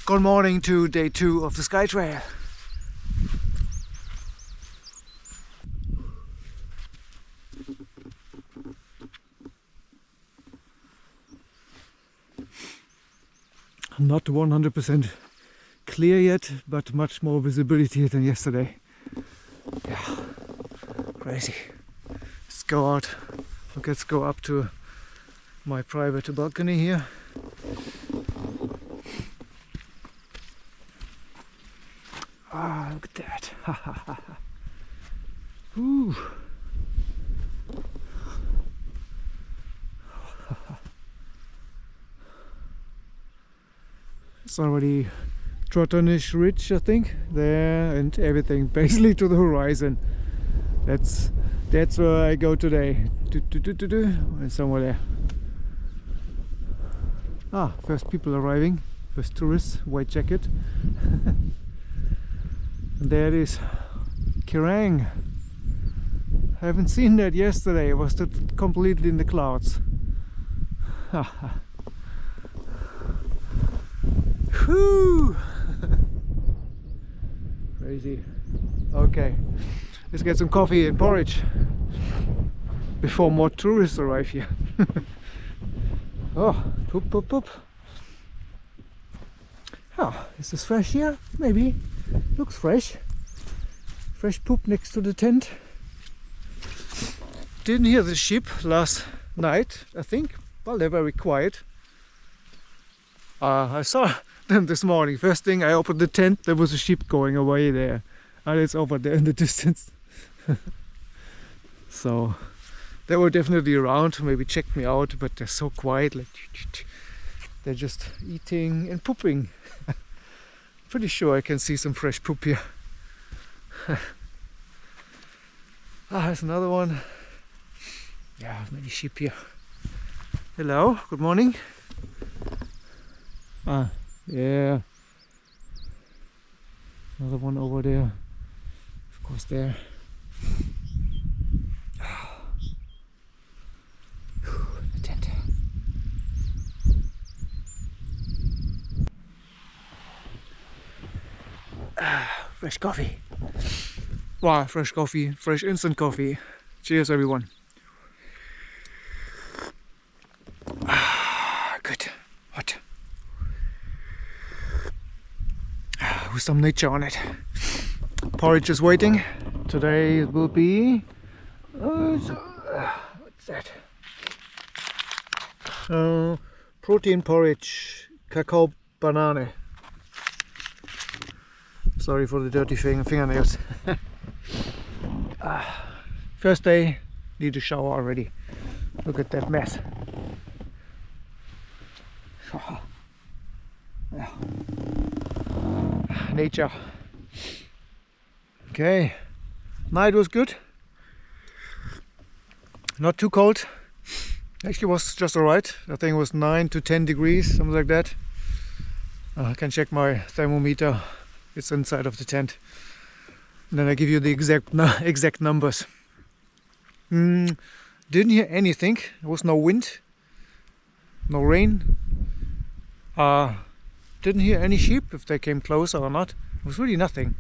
Good morning to day 2 of the Skye Trail. Not 100% clear yet, but much more visibility than yesterday. Yeah, crazy. Let's go out. Let's go up to my private balcony here. Ah, look at that. Ha ha ha ha. Ooh. It's already Trottenish Ridge, I think, there, and everything basically to the horizon. That's where I go today. And somewhere there. Ah, first people arriving. First tourists, white jacket. And there it is, Kerrang! I haven't seen that yesterday, it was completely in the clouds. Whew! Crazy. Okay, let's get some coffee and porridge before more tourists arrive here. Oh, poop, poop, poop. Oh, is this fresh here? Maybe. Looks fresh. Fresh poop next to the tent. Didn't hear the sheep last night, I think. Well, they're very quiet. I saw them this morning. First thing I opened the tent, there was a sheep going away there. And it's over there in the distance. So they were definitely around, maybe checked me out, but they're so quiet. Like, they're just eating and pooping. Pretty sure I can see some fresh poop here. There's another one. Yeah, many sheep here. Hello, good morning. Yeah. Another one over there. Of course, there. The tent. Fresh coffee. Wow, fresh coffee, fresh instant coffee. Cheers, everyone. Good. Hot. With some nature on it. Porridge is waiting. Today it will be... what's that? Protein porridge. Cacao banana. Sorry for the dirty fingernails. First day, need a shower already. Look at that mess. Yeah. Nature. Okay, night was good. Not too cold. Actually was just alright. I think it was 9 to 10 degrees, something like that. I can check my thermometer. It's inside of the tent. And then I give you the exact numbers. Didn't hear anything. There was no wind, no rain. Didn't hear any sheep, if they came closer or not. It was really nothing.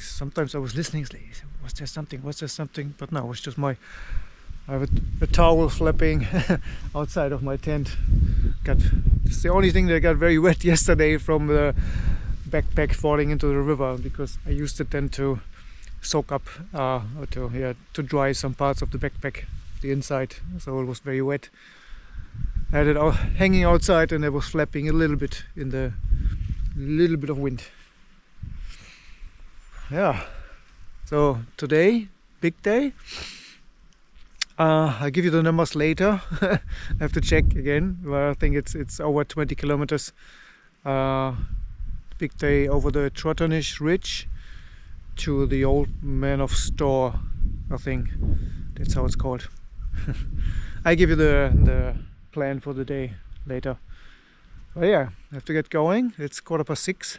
Sometimes I was listening, like, was there something? Was there something? But no, it was just I have a towel flapping outside of my tent. It's the only thing that got very wet yesterday from the backpack falling into the river, because I used it then to soak up, or to dry some parts of the backpack the inside, so it was very wet. I had it out, hanging outside, and it was flapping a little bit in the little bit of wind. Yeah, so today, big day. I'll give you the numbers later. I have to check again, but I think it's over 20 kilometers. Big day over the Trotternish Ridge to the old Man of Storr, I think that's how it's called. I give you the plan for the day later. But yeah, I have to get going. It's 6:15.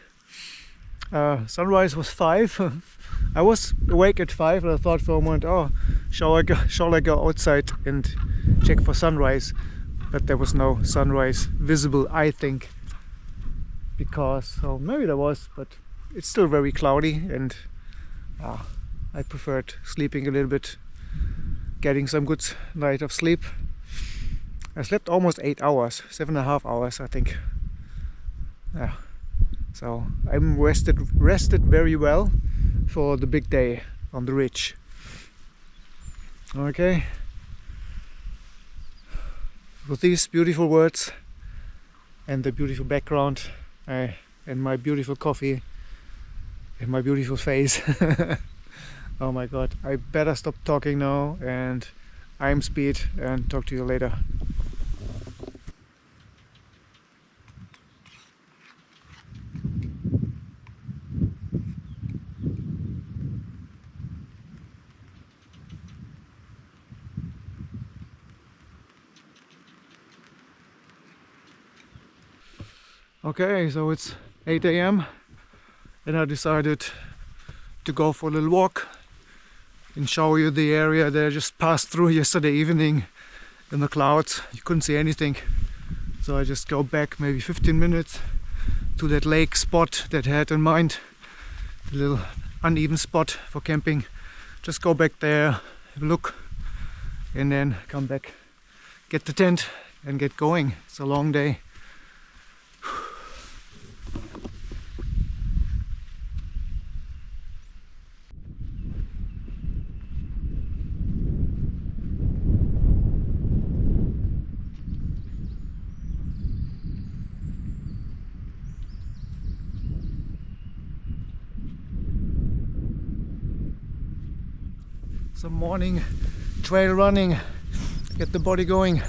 Sunrise was 5. I was awake at 5 and I thought for a moment, oh, shall I go outside and check for sunrise? But there was no sunrise visible, I think, because, oh, maybe there was, but it's still very cloudy, and I preferred sleeping a little bit, getting some good night of sleep. I slept almost 8 hours, 7.5 hours, I think. Yeah. So I'm rested very well for the big day on the ridge. Okay. With these beautiful words and the beautiful background and my beautiful coffee and my beautiful face. Oh my god, I better stop talking now, and I'm Speed, and talk to you later. Okay, so it's 8 AM and I decided to go for a little walk and show you the area that I just passed through yesterday evening in the clouds. You couldn't see anything, so I just go back maybe 15 minutes to that lake spot that I had in mind, the little uneven spot for camping. Just go back there, have a look, and then come back, get the tent and get going. It's a long day. Some morning trail running, get the body going.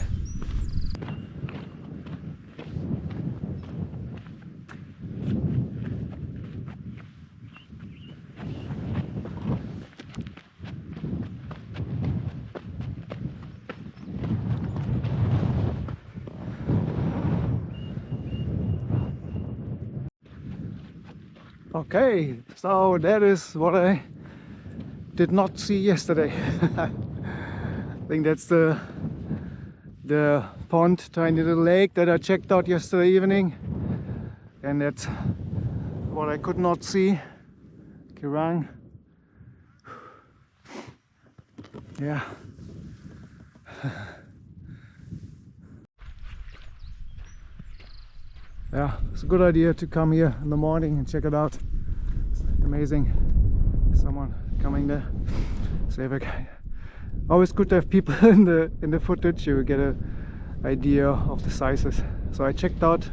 Okay, so that is what I did not see yesterday. I think that's the pond, tiny little lake that I checked out yesterday evening, and that's what I could not see. Kerrang. Yeah. Yeah, it's a good idea to come here in the morning and check it out. It's amazing. Someone coming there. Save a guy. Always good to have people in the footage. You get an idea of the sizes. So I checked out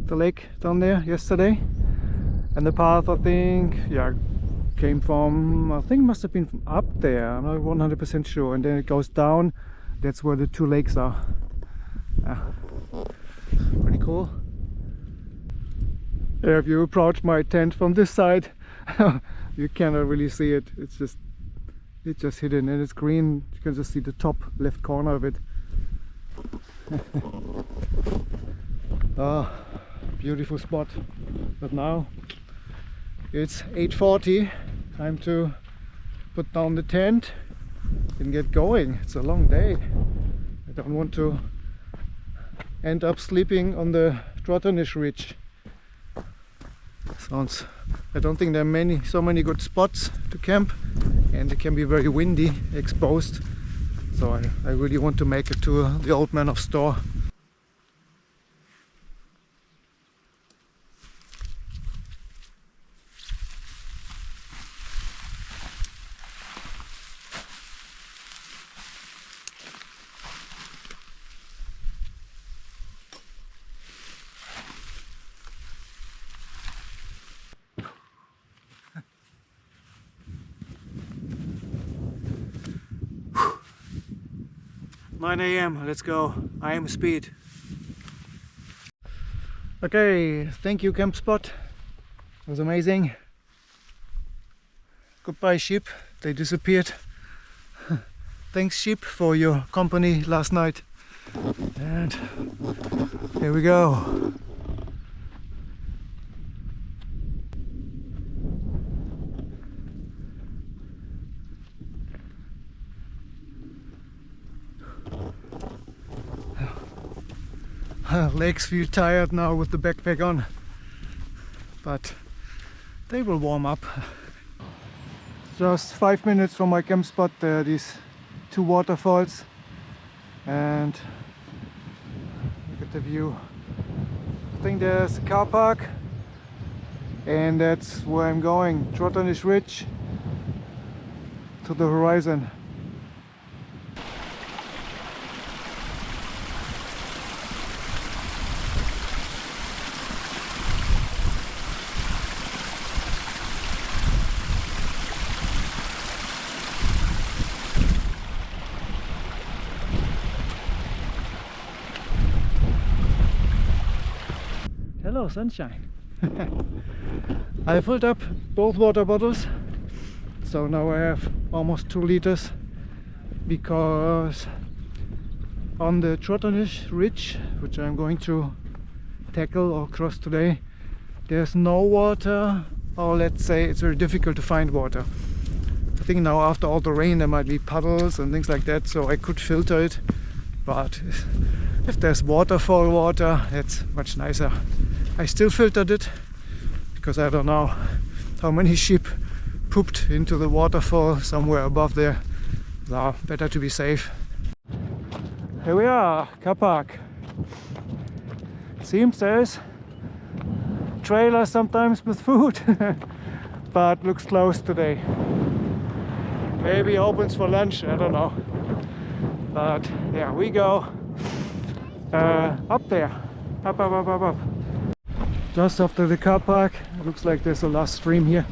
the lake down there yesterday, and the path, I think, yeah, came from, I think must have been from up there. I'm not 100% sure. And then it goes down. That's where the two lakes are. Yeah. Pretty cool. Yeah, if you approach my tent from this side, you cannot really see it. It's just hidden, and it's green. You can just see the top left corner of it. Ah, beautiful spot. But now it's 8:40. Time to put down the tent and get going. It's a long day. I don't want to end up sleeping on the Trotternish Ridge. I don't think there are so many good spots to camp, and it can be very windy, exposed. So I really want to make it to the old Man of Storr. 9 AM, let's go. I am speed. Okay, thank you camp spot. It was amazing. Goodbye sheep, they disappeared. Thanks sheep for your company last night. And here we go. Legs feel tired now with the backpack on, but they will warm up. Just 5 minutes from my camp spot, there are these two waterfalls, and look at the view. I think there's a car park, and that's where I'm going. Trottenish Ridge to the horizon. Hello sunshine. I filled up both water bottles, so now I have almost 2 liters, because on the Trottenish Ridge, which I'm going to tackle or cross today, there's no water, or let's say it's very difficult to find water. I think now after all the rain there might be puddles and things like that, so I could filter it, but if there's waterfall water, that's much nicer. I still filtered it because I don't know how many sheep pooped into the waterfall somewhere above there. So better to be safe. Here we are, car park. Seems there's trailer sometimes with food, but looks closed today. Maybe opens for lunch, I don't know. But yeah, we go up there, up. Just after the car park, it looks like there's a last stream here.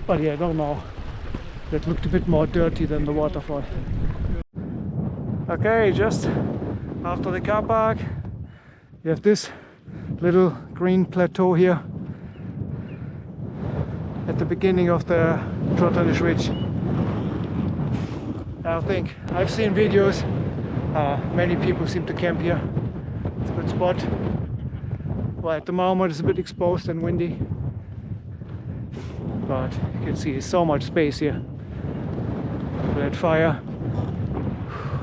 But yeah, I don't know. That looked a bit more dirty than the waterfall. Okay, just after the car park, you have this little green plateau here at the beginning of the Trottenish Ridge. I think I've seen videos, many people seem to camp here. It's a good spot. Well, at the moment it's a bit exposed and windy, but you can see there's so much space here for that fire,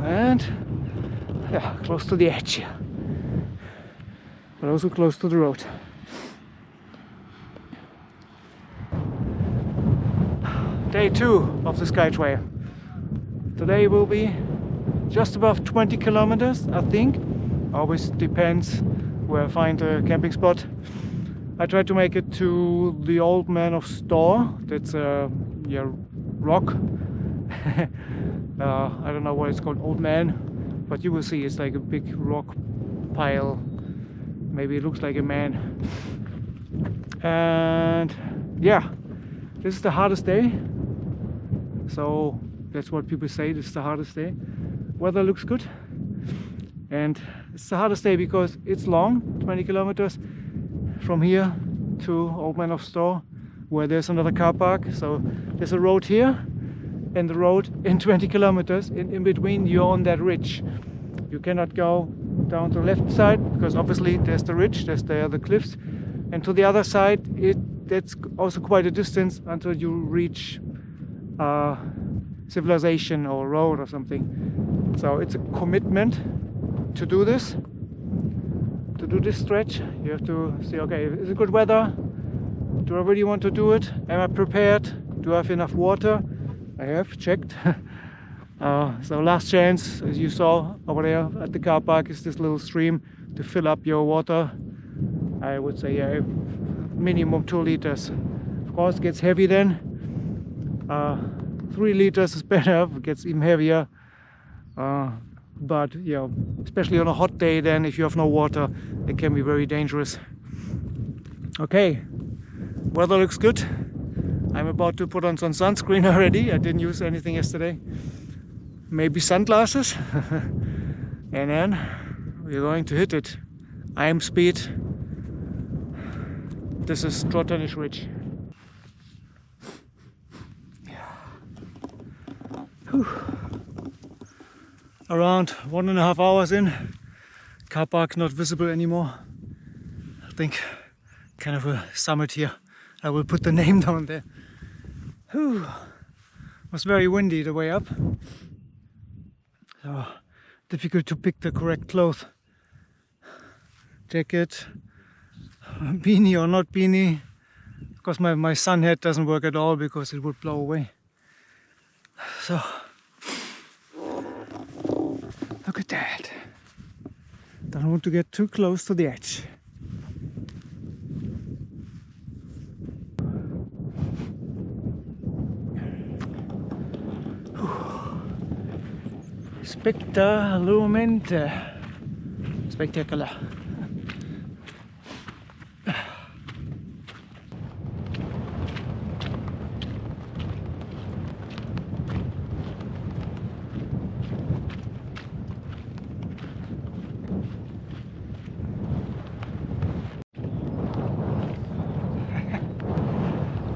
and yeah, close to the edge here, but also close to the road. Day 2 of the Skye Trail. Today will be just above 20 kilometers, I think. Always depends where I find a camping spot. I tried to make it to the old Man of Storr. That's a rock. I don't know what it's called, Old Man, but you will see it's like a big rock pile. Maybe it looks like a man. And yeah, this is the hardest day. So that's what people say, this is the hardest day. Weather looks good, and it's the hardest day because it's long, 20 kilometers from here to Old Man of Storr, where there's another car park. So there's a road here and the road in 20 kilometers. In between you're on that ridge. You cannot go down to the left side because obviously there's the ridge, there's the cliffs, and to the other side that's also quite a distance until you reach civilization or road or something. So it's a commitment to do this stretch. You have to say, okay, is it good weather? Do I really want to do it? Am I prepared? Do I have enough water? I have checked. So last chance, as you saw over there at the car park, is this little stream to fill up your water. I would say minimum 2 liters. Of course it gets heavy then. 3 liters is better, it gets even heavier. But yeah, especially on a hot day, then if you have no water, it can be very dangerous. Okay, Weather looks good. I'm about to put on some sunscreen already. I didn't use anything yesterday. Maybe sunglasses. And then we're going to hit it. I'm speed. This is Trotternish Ridge. Whew. Around 1.5 hours in, car park not visible anymore. I think kind of a summit here. I will put the name down there. Whew. It was very windy the way up. So difficult to pick the correct clothes. Jacket, beanie or not beanie. Of course my sun hat doesn't work at all because it would blow away. So look at that. Don't want to get too close to the edge. Spectacular.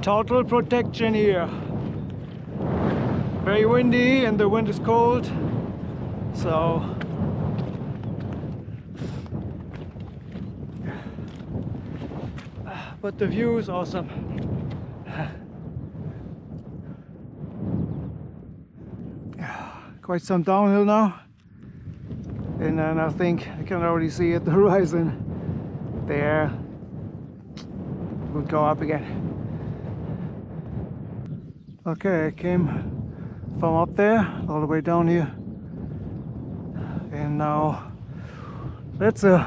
Total protection here. Very windy and the wind is cold. So but the view is awesome. Quite some downhill now, and then I think I can already see at the horizon there. We'll go up again. Okay, I came from up there all the way down here, and now that's a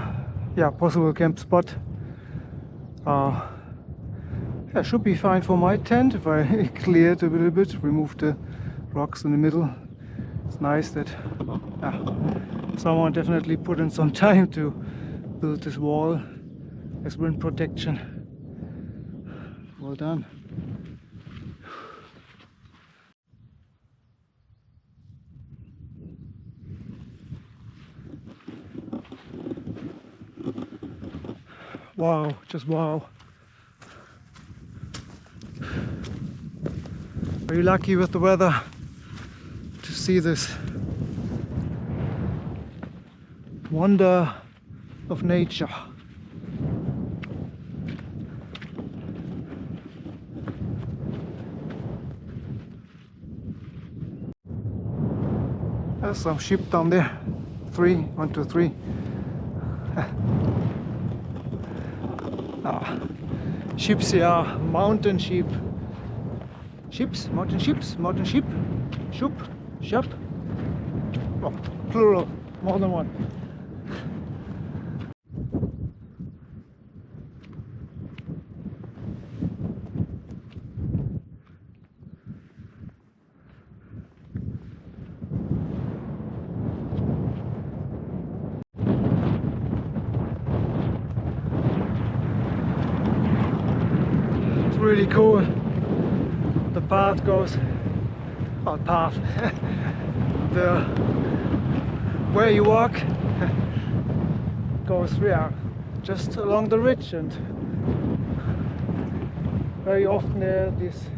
possible camp spot. Yeah, should be fine for my tent if I clear it a little bit, remove the rocks in the middle. It's nice that someone definitely put in some time to build this wall as wind protection. Well done. Wow, just wow. Very lucky with the weather to see this wonder of nature. There's some sheep down there. 1, 2, 3. Sheeps here, mountain sheep. Sheeps, mountain sheeps, mountain sheep. Shoop, shop. Oh, plural, more than one. Really cool. The path goes, the where you walk goes just along the ridge, and very often there this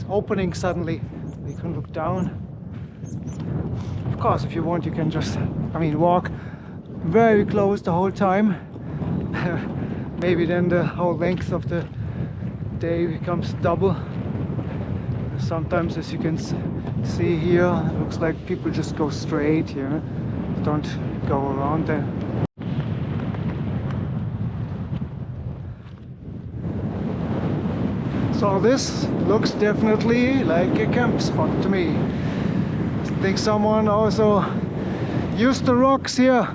opening suddenly you can look down. Of course, if you want, you can just walk very close the whole time. Maybe then the whole length of the day becomes double. Sometimes, as you can see here, it looks like people just go straight here, don't go around there. So this looks definitely like a camp spot to me. I think someone also used the rocks here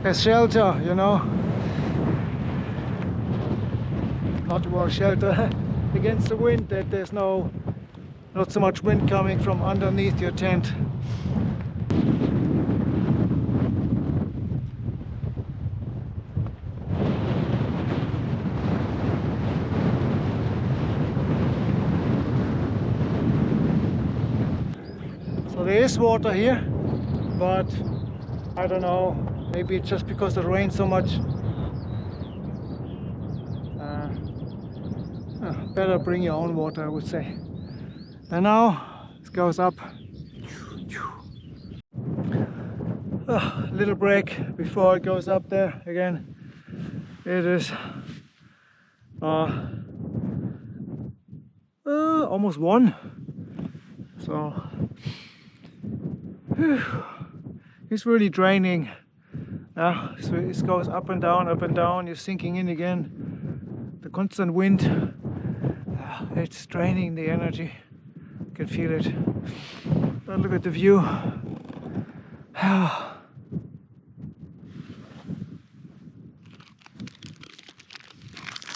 as shelter, Not shelter against the wind, that there's not so much wind coming from underneath your tent. there is water here, but I don't know, maybe it's just because it rains so much. Better bring your own water, I would say. And now it goes up. Little break before it goes up there again. It is almost 1. So it's really draining. So it goes up and down, up and down. You're sinking in again. The constant wind. It's draining the energy. You can feel it. But look at the view.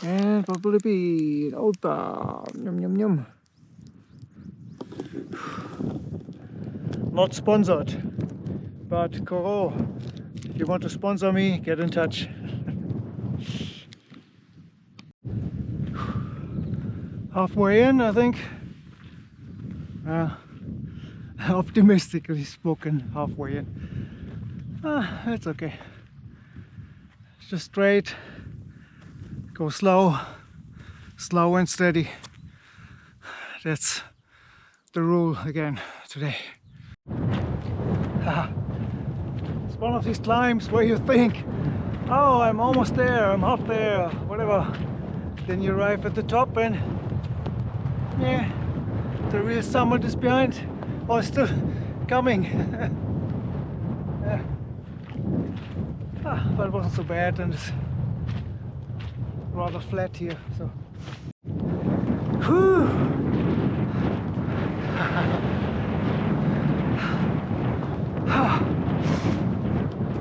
And what will it be? Old bar. Yum yum yum. Not sponsored, but Coro, if you want to sponsor me, get in touch. Halfway in, I think. Optimistically spoken, halfway in. That's okay. Just straight. Go slow, slow and steady. That's the rule again today. It's one of these climbs where you think, oh, I'm almost there, I'm half there, whatever. Then you arrive at the top and yeah, the real summit is behind, or still coming. But it wasn't so bad, and it's rather flat here, so. Whew.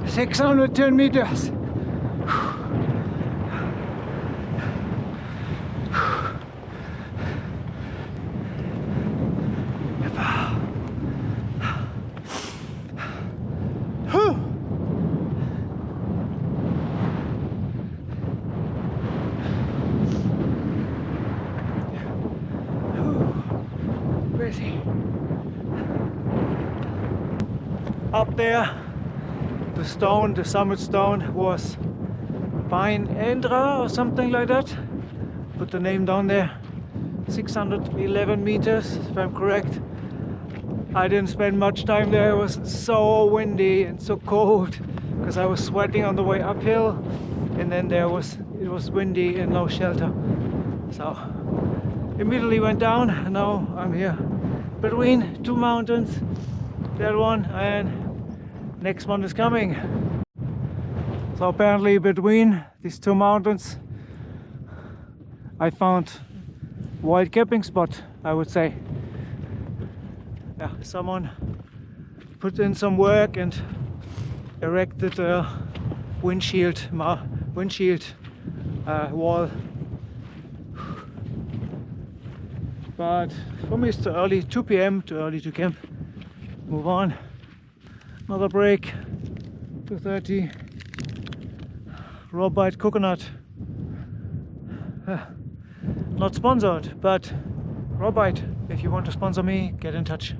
610 meters. Up there, the stone, the summit stone was Pine Endra or something like that. Put the name down there. 611 meters, if I'm correct. I didn't spend much time there. It was so windy and so cold because I was sweating on the way uphill, and then it was windy and no shelter. So immediately went down, and now I'm here between two mountains. That one and next one is coming. So apparently between these two mountains I found wild camping spot, I would say. Yeah, someone put in some work and erected a windshield wall. But for me it's too early, 2 p.m. too early to camp. Move on. Another break. 2:30. Raw bite coconut. Not sponsored, but raw bite. If you want to sponsor me, get in touch.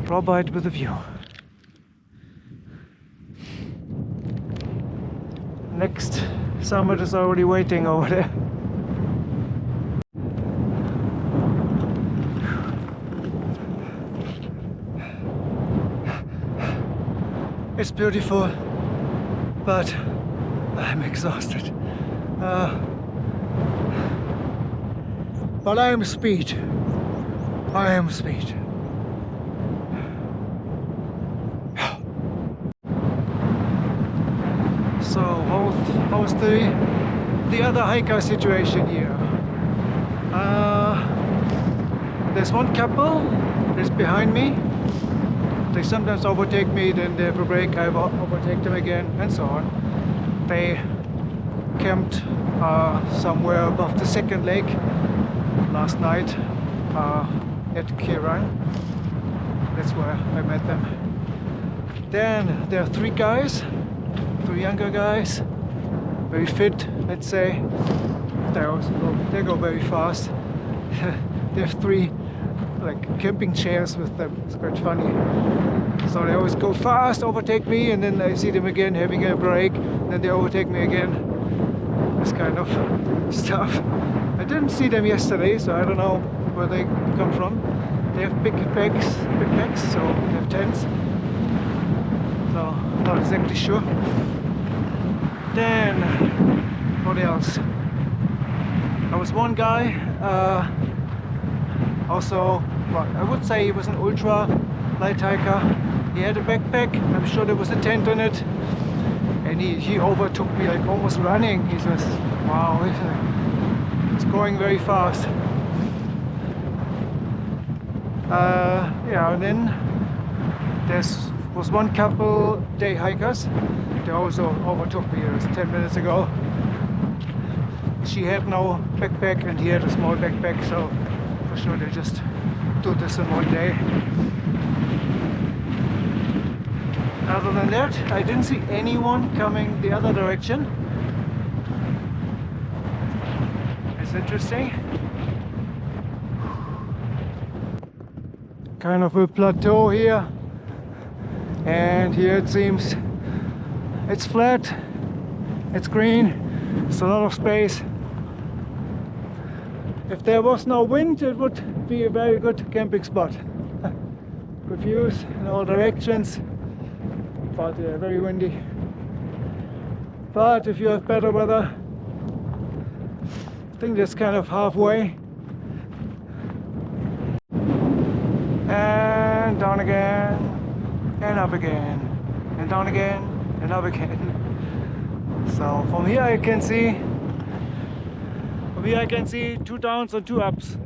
Raw bite with a view. Next summit is already waiting over there. It's beautiful, but I'm exhausted. But I am speed. I am speed. So how's the other hiker situation here? There's one couple that's behind me. They sometimes overtake me, then they have a break, I overtake them again, and so on. They camped somewhere above the second lake last night at Kiran. That's where I met them. Then there are three younger guys, very fit, let's say. They go very fast. They have three like camping chairs with them. It's quite funny. So they always go fast, overtake me, and then I see them again having a break, and then they overtake me again. This kind of stuff. I didn't see them yesterday, so I don't know where they come from. They have big packs, so they have tents. So not exactly sure. Then what else? There was one guy, also, well, I would say he was an ultra light hiker. He had a backpack, I'm sure there was a tent on it, and he overtook me like almost running. He says, wow, it's going very fast. Yeah, and then there was one couple day hikers. They also overtook me. It was 10 minutes ago. She had no backpack and he had a small backpack, so for sure they just do this in one day. Other than that, I didn't see anyone coming the other direction. It's interesting. Kind of a plateau here, and here it seems it's flat, it's green, it's a lot of space. If there was no wind, it would be a very good camping spot. Good views in all directions, but very windy. But if you have better weather, I think that's kind of halfway. And down again, and up again, and down again, and up again. So from here I can see, two downs and two ups.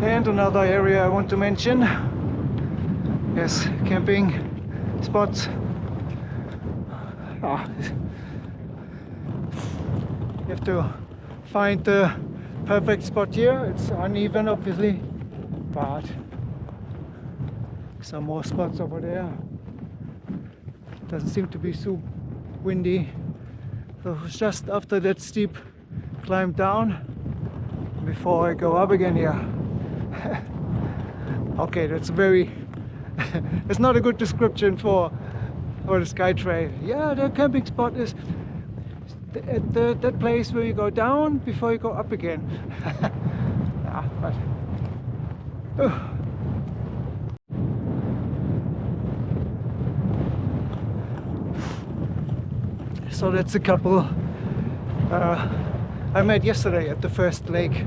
And another area I want to mention is camping spots. You have to find the perfect spot here. It's uneven obviously, but some more spots over there. Doesn't seem to be so windy. So it was just after that steep climb down before I go up again here. Okay, that's very it's not a good description for the Skye trail. Yeah, the camping spot is at that place where you go down before you go up again. Yeah, but so that's a couple I met yesterday at the first lake.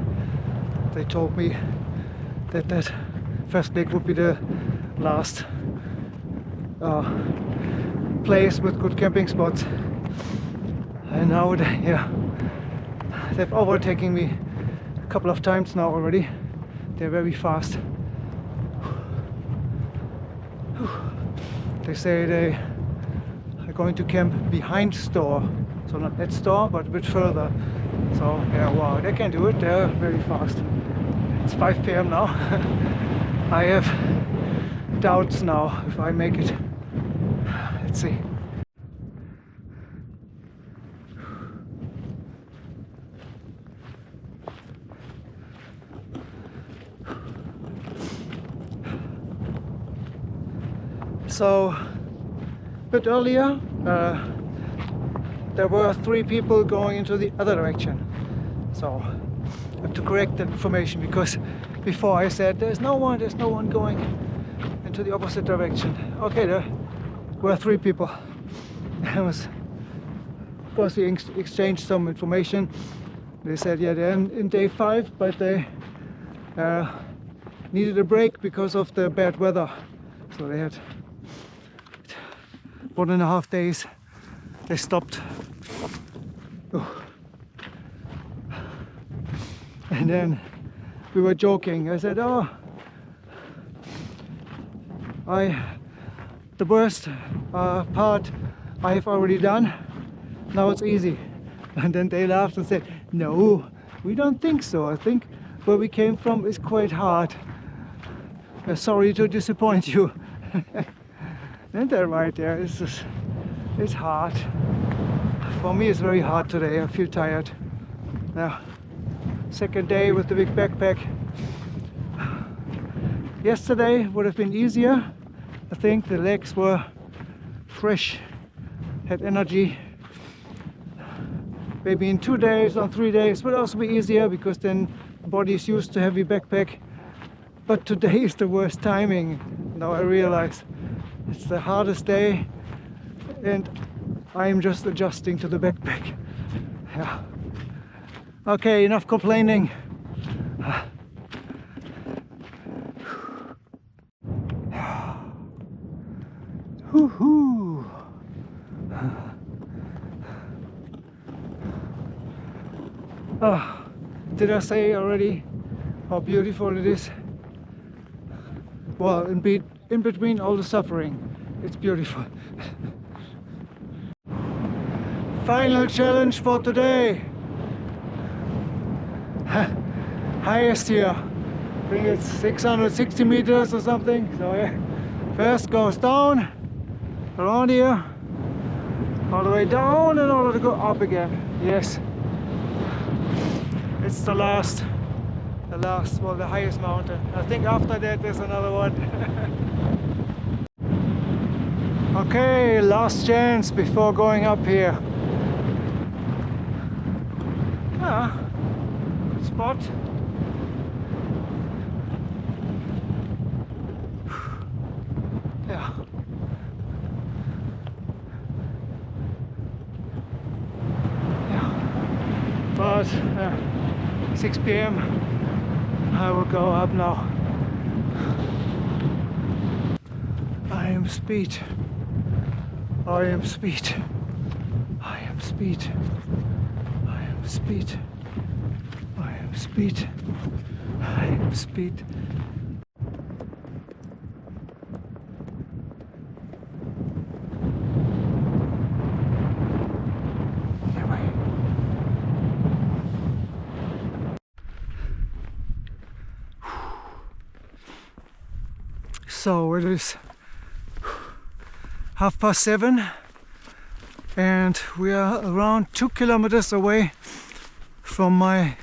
They told me that first lake would be the last place with good camping spots. And now they've overtaken me a couple of times now already. They're very fast. They say they are going to camp behind Storr, so not at Storr but a bit further. So yeah, wow, they can do it. They're very fast. It's 5 p.m. now. I have doubts now if I make it. Let's see. So a bit earlier there were 3 people going into the other direction. So I have to correct that information, because before I said there's no one going into the opposite direction. Okay, there were 3 people. Of course we exchanged some information. They said yeah, they're in day 5, but they needed a break because of the bad weather. So they had 1.5 days they stopped. Oh. And then we were joking. I said, oh, the worst part I have already done. Now it's easy. And then they laughed and said, no, we don't think so. I think where we came from is quite hard. We're sorry to disappoint you. And they're right there. It's hard. For me, it's very hard today. I feel tired. Now, second day with the big backpack. Yesterday would have been easier. I think the legs were fresh, had energy. Maybe in 2 days or 3 days would also be easier, because then the body is used to heavy backpack. But today is the worst timing. Now I realize it's the hardest day and I'm just adjusting to the backpack. Yeah. Okay, enough complaining. Woohoo! Oh, did I say already how beautiful it is? Well, in between all the suffering, it's beautiful. Final challenge for today. Highest here. I think it's 660 meters or something. So yeah, first goes down, around here, all the way down in order to go up again. Yes. It's the last, well, the highest mountain. I think after that there's another one. Okay, last chance before going up here. Ah, good spot. Yeah. Yeah. But 6 p.m. I will go up now. I am speed. I am speed. I am speed. I am speed. I am speed. I am speed. So it is 7:30 and we are around 2 kilometers away from my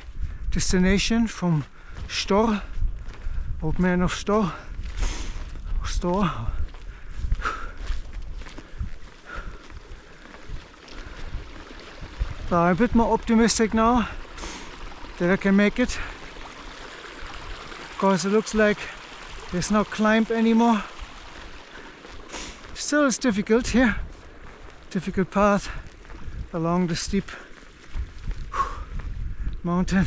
destination, from Storr, old Man of Storr. So I'm a bit more optimistic now that I can make it, because it looks like there's no climb anymore. Still it's difficult here. Difficult path along the steep mountain.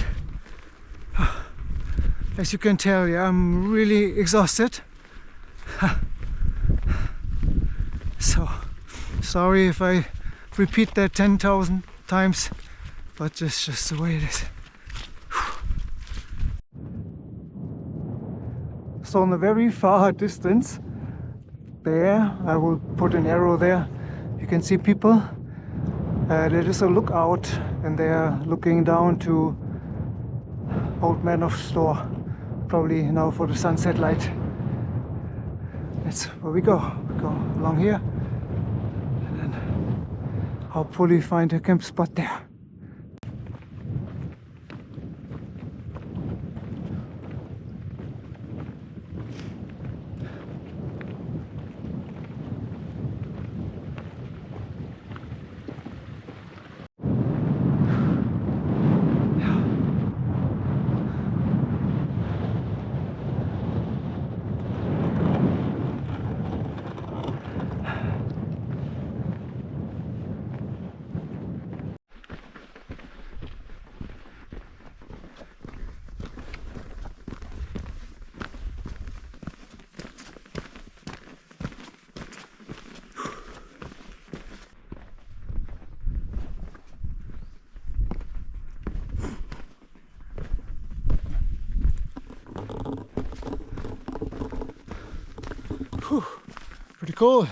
As you can tell, yeah, I'm really exhausted. So sorry if I repeat that 10,000 times, but it's just the way it is. So in the very far distance, there, I will put an arrow there, you can see people. There is a lookout and they are looking down to old Man of Storr, probably now for the sunset light. That's where we go. We go along here and then hopefully find a camp spot there. Whew, pretty cool.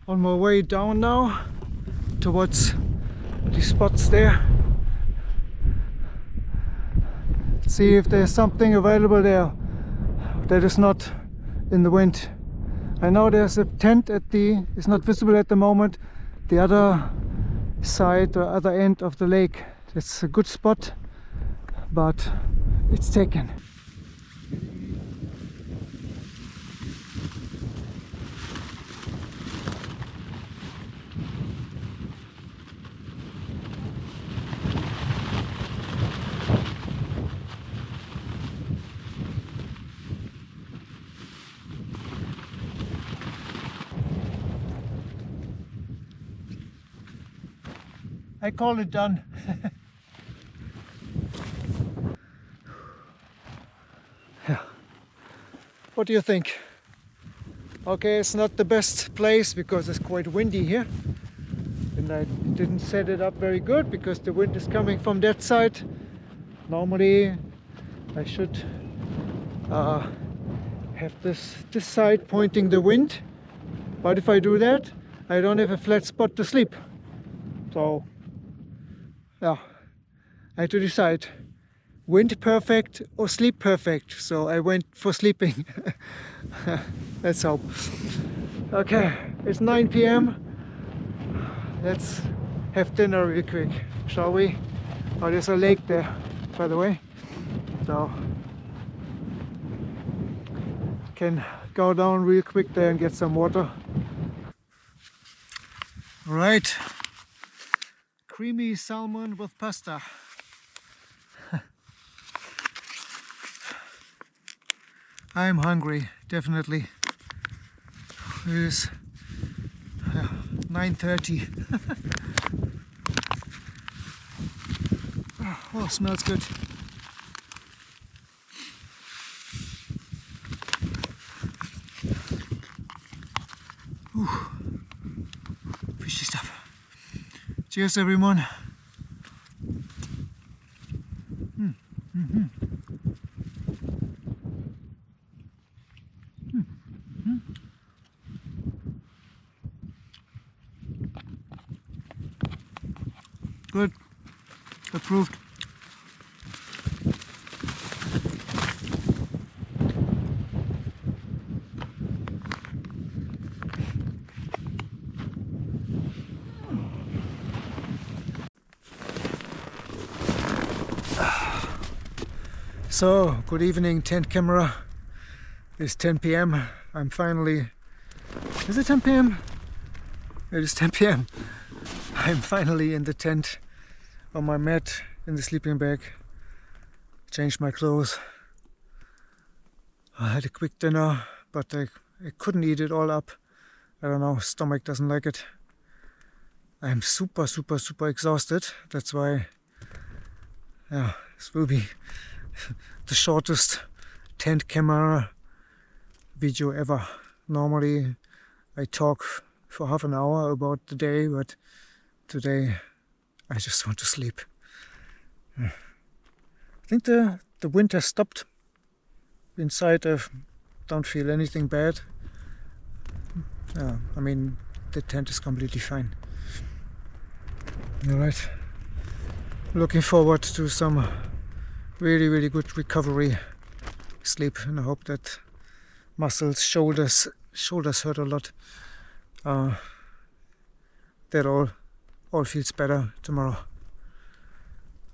On my way down now towards the spots there. See if there's something available there that is not in the wind. I know there's a tent it's not visible at the moment, the other side or other end of the lake. It's a good spot, but it's taken. I call it done. Yeah. What do you think? Okay, it's not the best place because it's quite windy here. And I didn't set it up very good because the wind is coming from that side. Normally I should have this side pointing the wind. But if I do that, I don't have a flat spot to sleep. So yeah, I had to decide, wind perfect or sleep perfect. So I went for sleeping. Let's hope. Okay, it's 9 p.m. Let's have dinner real quick, shall we? Oh, there's a lake there, by the way. So can go down real quick there and get some water. All right. Creamy salmon with pasta. I'm hungry, definitely. It is 9:30. Oh, smells good. Ooh. Fishy stuff. Cheers, everyone. Good. Approved. So, good evening, tent camera. It's 10 p.m. I'm finally... Is it 10 p.m? It is 10 p.m. I'm finally in the tent, on my mat, in the sleeping bag. Changed my clothes. I had a quick dinner, but I couldn't eat it all up. I don't know, stomach doesn't like it. I'm super exhausted. That's why, yeah, this will be the shortest tent camera video ever. Normally I talk for half an hour about the day, but today I just want to sleep. I think the wind has stopped. Inside I don't feel anything bad. I mean, the tent is completely fine. Alright, looking forward to some really good recovery sleep, and I hope that muscles, shoulders hurt a lot. That all feels better tomorrow.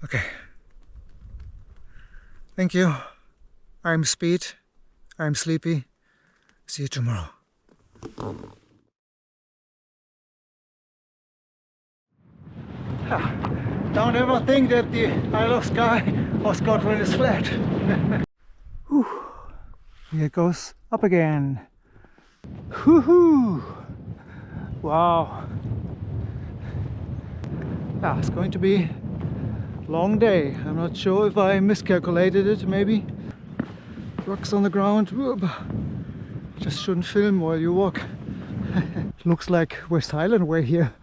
Okay. Thank you. I'm Speed. I'm sleepy. See you tomorrow. Don't ever think that the Isle of Skye or Scotland is flat. Whew. Here it goes up again. Woohoo! Wow. Yeah, it's going to be a long day. I'm not sure if I miscalculated it, maybe. Rocks on the ground. Whoop. Just shouldn't film while you walk. Looks like West Highland way here.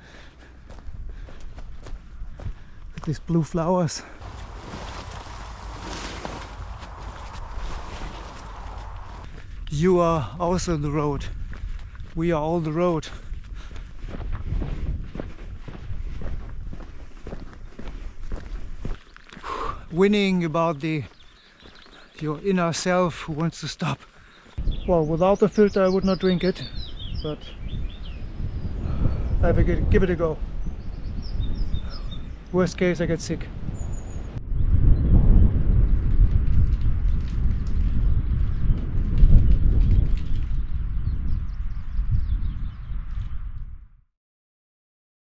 With these blue flowers. You are also the road. We are all the road. Whinnying about your inner self who wants to stop. Well, without the filter I would not drink it, but I have to give it a go. Worst case, I get sick.